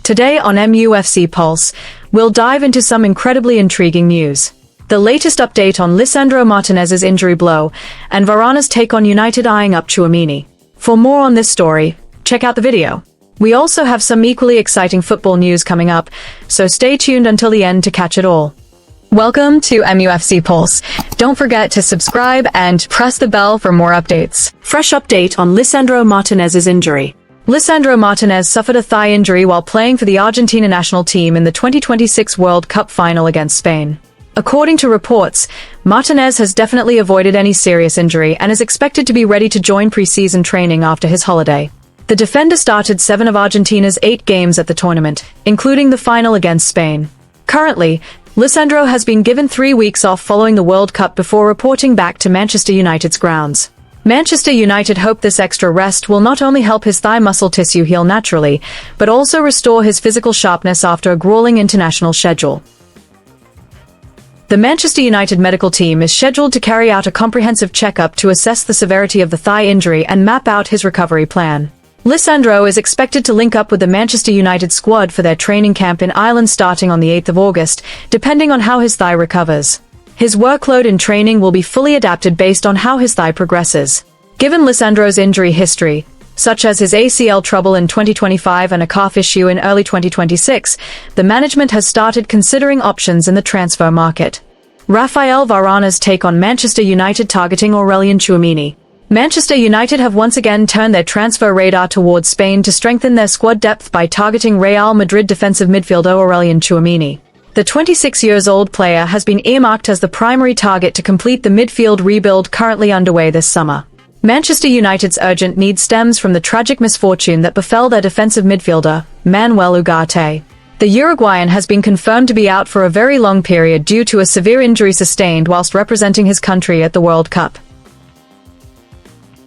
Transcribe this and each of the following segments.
Today on MUFC Pulse, we'll dive into some incredibly intriguing news. The latest update on Lisandro Martinez's injury blow, and Varane's take on United eyeing up Tchouameni. For more on this story, check out the video. We also have some equally exciting football news coming up, so stay tuned until the end to catch it all. Welcome to MUFC Pulse. Don't forget to subscribe and press the bell for more updates. Fresh update on Lisandro Martinez's injury. Lisandro Martinez suffered a thigh injury while playing for the Argentina national team in the 2026 World Cup final against Spain. According to reports, Martinez has definitely avoided any serious injury and is expected to be ready to join pre-season training after his holiday. The defender started 7 of Argentina's 8 games at the tournament, including the final against Spain. Currently, Lisandro has been given 3 weeks off following the World Cup before reporting back to Manchester United's grounds. Manchester United hope this extra rest will not only help his thigh muscle tissue heal naturally, but also restore his physical sharpness after a grueling international schedule. The Manchester United medical team is scheduled to carry out a comprehensive checkup to assess the severity of the thigh injury and map out his recovery plan. Lisandro is expected to link up with the Manchester United squad for their training camp in Ireland starting on the 8th of August, depending on how his thigh recovers. His workload in training will be fully adapted based on how his thigh progresses. Given Lisandro's injury history, such as his ACL trouble in 2025 and a calf issue in early 2026, the management has started considering options in the transfer market. Raphael Varane's take on Manchester United targeting Aurelien Tchouameni. Manchester United have once again turned their transfer radar towards Spain to strengthen their squad depth by targeting Real Madrid defensive midfielder Aurelien Tchouameni. The 26-year-old player has been earmarked as the primary target to complete the midfield rebuild currently underway this summer. Manchester United's urgent need stems from the tragic misfortune that befell their defensive midfielder, Manuel Ugarte. The Uruguayan has been confirmed to be out for a very long period due to a severe injury sustained whilst representing his country at the World Cup.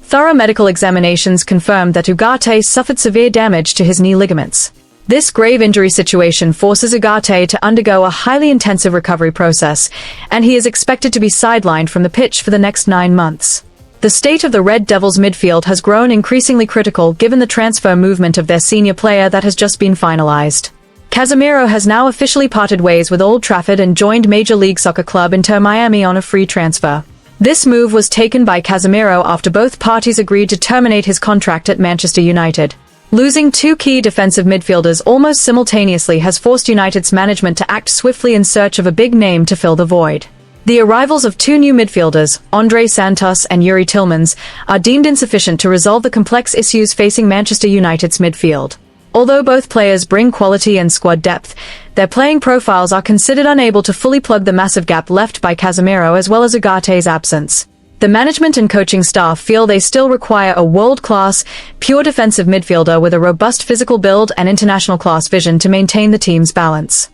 Thorough medical examinations confirmed that Ugarte suffered severe damage to his knee ligaments. This grave injury situation forces Ugarte to undergo a highly intensive recovery process, and he is expected to be sidelined from the pitch for the next 9 months. The state of the Red Devils midfield has grown increasingly critical given the transfer movement of their senior player that has just been finalized. Casemiro has now officially parted ways with Old Trafford and joined Major League Soccer club Inter Miami on a free transfer. This move was taken by Casemiro after both parties agreed to terminate his contract at Manchester United. Losing 2 key defensive midfielders almost simultaneously has forced United's management to act swiftly in search of a big name to fill the void. The arrivals of 2 new midfielders, Andre Santos and Yuri Tillmans, are deemed insufficient to resolve the complex issues facing Manchester United's midfield. Although both players bring quality and squad depth, their playing profiles are considered unable to fully plug the massive gap left by Casemiro as well as Ugarte's absence. The management and coaching staff feel they still require a world-class, pure defensive midfielder with a robust physical build and international-class vision to maintain the team's balance.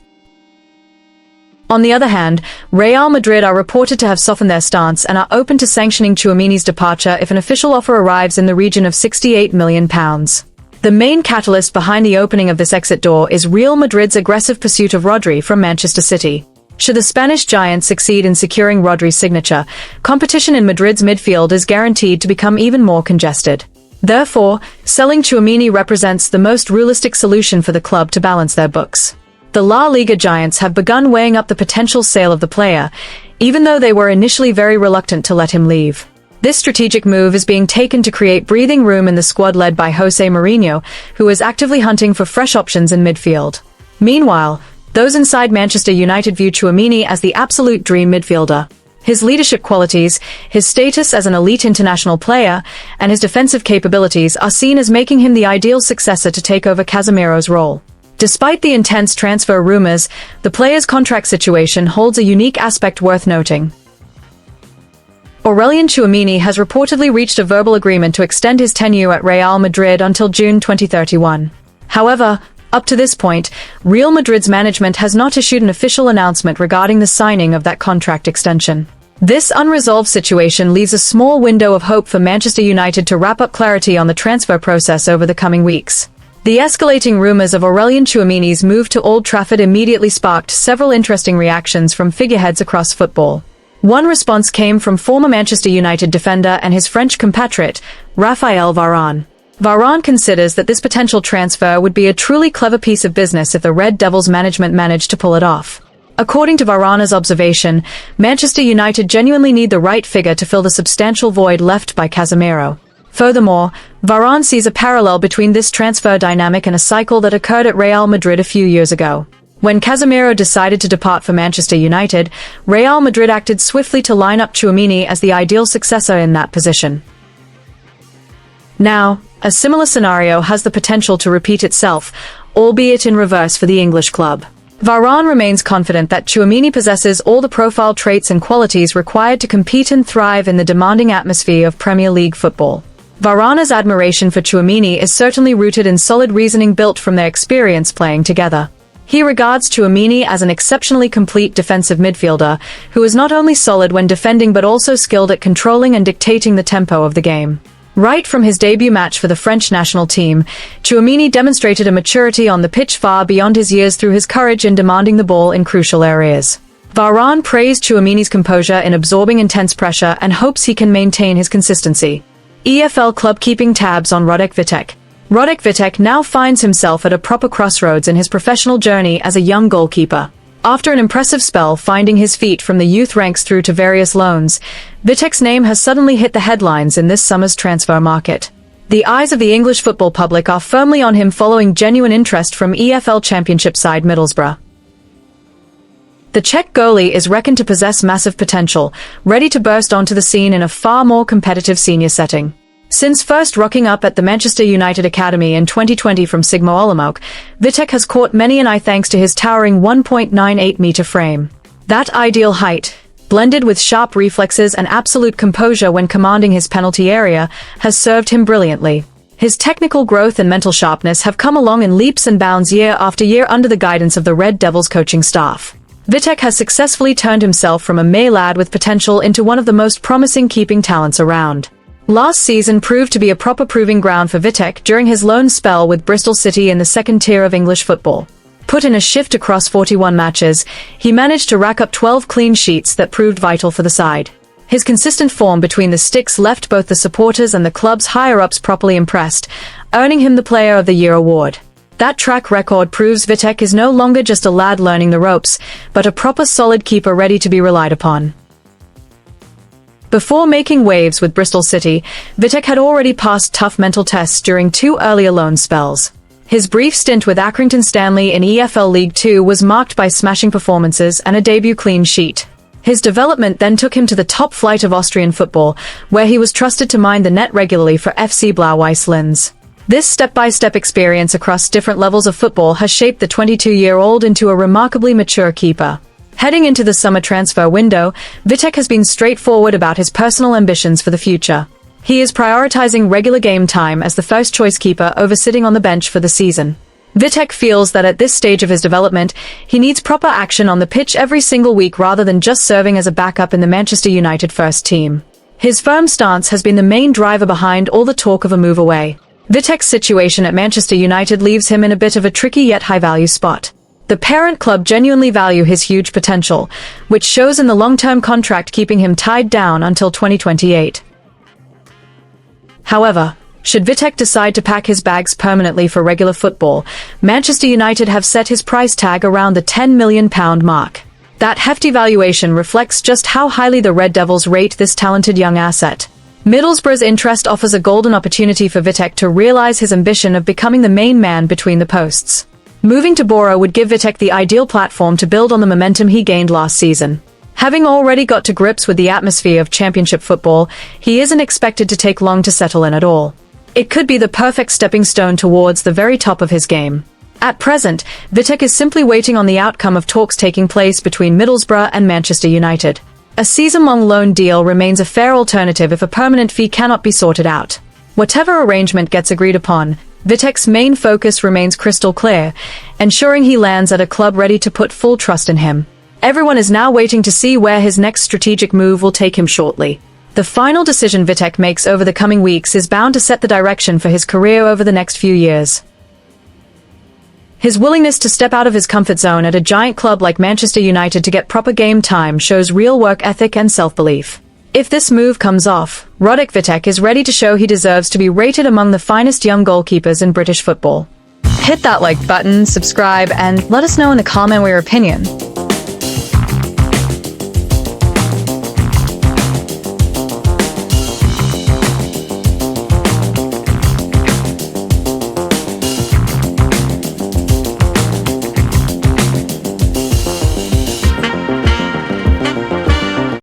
On the other hand, Real Madrid are reported to have softened their stance and are open to sanctioning Tchouameni's departure if an official offer arrives in the region of £68 million. The main catalyst behind the opening of this exit door is Real Madrid's aggressive pursuit of Rodri from Manchester City. Should the Spanish giant succeed in securing Rodri's signature, competition in Madrid's midfield is guaranteed to become even more congested. Therefore, selling Tchouameni represents the most realistic solution for the club to balance their books. The La Liga giants have begun weighing up the potential sale of the player, even though they were initially very reluctant to let him leave. This strategic move is being taken to create breathing room in the squad led by Jose Mourinho, who is actively hunting for fresh options in midfield. Meanwhile, those inside Manchester United view Tchouameni as the absolute dream midfielder. His leadership qualities, his status as an elite international player, and his defensive capabilities are seen as making him the ideal successor to take over Casemiro's role. Despite the intense transfer rumors, the player's contract situation holds a unique aspect worth noting. Aurelien Tchouameni has reportedly reached a verbal agreement to extend his tenure at Real Madrid until June 2031. However, up to this point, Real Madrid's management has not issued an official announcement regarding the signing of that contract extension. This unresolved situation leaves a small window of hope for Manchester United to wrap up clarity on the transfer process over the coming weeks. The escalating rumors of Aurelien Tchouameni's move to Old Trafford immediately sparked several interesting reactions from figureheads across football. One response came from former Manchester United defender and his French compatriot, Raphael Varane. Varane considers that this potential transfer would be a truly clever piece of business if the Red Devils management managed to pull it off. According to Varane's observation, Manchester United genuinely need the right figure to fill the substantial void left by Casemiro. Furthermore, Varane sees a parallel between this transfer dynamic and a cycle that occurred at Real Madrid a few years ago. When Casemiro decided to depart for Manchester United, Real Madrid acted swiftly to line up Tchouaméni as the ideal successor in that position. Now, a similar scenario has the potential to repeat itself, albeit in reverse for the English club. Varane remains confident that Tchouaméni possesses all the profile traits and qualities required to compete and thrive in the demanding atmosphere of Premier League football. Varane's admiration for Tchouaméni is certainly rooted in solid reasoning built from their experience playing together. He regards Tchouaméni as an exceptionally complete defensive midfielder, who is not only solid when defending but also skilled at controlling and dictating the tempo of the game. Right from his debut match for the French national team, Tchouaméni demonstrated a maturity on the pitch far beyond his years through his courage in demanding the ball in crucial areas. Varane praised Tchouaméni's composure in absorbing intense pressure and hopes he can maintain his consistency. EFL club keeping tabs on Radek Vitek. Radek Vitek now finds himself at a proper crossroads in his professional journey as a young goalkeeper. After an impressive spell finding his feet from the youth ranks through to various loans, Vitek's name has suddenly hit the headlines in this summer's transfer market. The eyes of the English football public are firmly on him following genuine interest from EFL Championship side Middlesbrough. The Czech goalie is reckoned to possess massive potential, ready to burst onto the scene in a far more competitive senior setting. Since first rocking up at the Manchester United Academy in 2020 from Sigma Olomouc, Vitek has caught many an eye thanks to his towering 1.98-meter frame. That ideal height, blended with sharp reflexes and absolute composure when commanding his penalty area, has served him brilliantly. His technical growth and mental sharpness have come along in leaps and bounds year after year under the guidance of the Red Devils coaching staff. Vitek has successfully turned himself from a May lad with potential into one of the most promising keeping talents around. Last season proved to be a proper proving ground for Vitek during his loan spell with Bristol City in the second tier of English football. Put in a shift across 41 matches, he managed to rack up 12 clean sheets that proved vital for the side. His consistent form between the sticks left both the supporters and the club's higher-ups properly impressed, earning him the Player of the Year award. That track record proves Vitek is no longer just a lad learning the ropes, but a proper solid keeper ready to be relied upon. Before making waves with Bristol City, Vitek had already passed tough mental tests during 2 earlier loan spells. His brief stint with Accrington Stanley in EFL League 2 was marked by smashing performances and a debut clean sheet. His development then took him to the top flight of Austrian football, where he was trusted to mind the net regularly for FC Blau-Weiß Linz. This step-by-step experience across different levels of football has shaped the 22-year-old into a remarkably mature keeper. Heading into the summer transfer window, Vitek has been straightforward about his personal ambitions for the future. He is prioritizing regular game time as the first-choice keeper over sitting on the bench for the season. Vitek feels that at this stage of his development, he needs proper action on the pitch every single week rather than just serving as a backup in the Manchester United first team. His firm stance has been the main driver behind all the talk of a move away. Vitek's situation at Manchester United leaves him in a bit of a tricky yet high-value spot. The parent club genuinely value his huge potential, which shows in the long-term contract keeping him tied down until 2028. However, should Vitek decide to pack his bags permanently for regular football, Manchester United have set his price tag around the £10 million mark. That hefty valuation reflects just how highly the Red Devils rate this talented young asset. Middlesbrough's interest offers a golden opportunity for Vitek to realize his ambition of becoming the main man between the posts. Moving to Boro would give Vitek the ideal platform to build on the momentum he gained last season. Having already got to grips with the atmosphere of championship football, he isn't expected to take long to settle in at all. It could be the perfect stepping stone towards the very top of his game. At present, Vitek is simply waiting on the outcome of talks taking place between Middlesbrough and Manchester United. A season-long loan deal remains a fair alternative if a permanent fee cannot be sorted out. Whatever arrangement gets agreed upon, Vitek's main focus remains crystal clear, ensuring he lands at a club ready to put full trust in him. Everyone is now waiting to see where his next strategic move will take him shortly. The final decision Vitek makes over the coming weeks is bound to set the direction for his career over the next few years. His willingness to step out of his comfort zone at a giant club like Manchester United to get proper game time shows real work ethic and self-belief. If this move comes off, Roderick Vitek is ready to show he deserves to be rated among the finest young goalkeepers in British football. Hit that like button, subscribe, and let us know in the comment your opinion.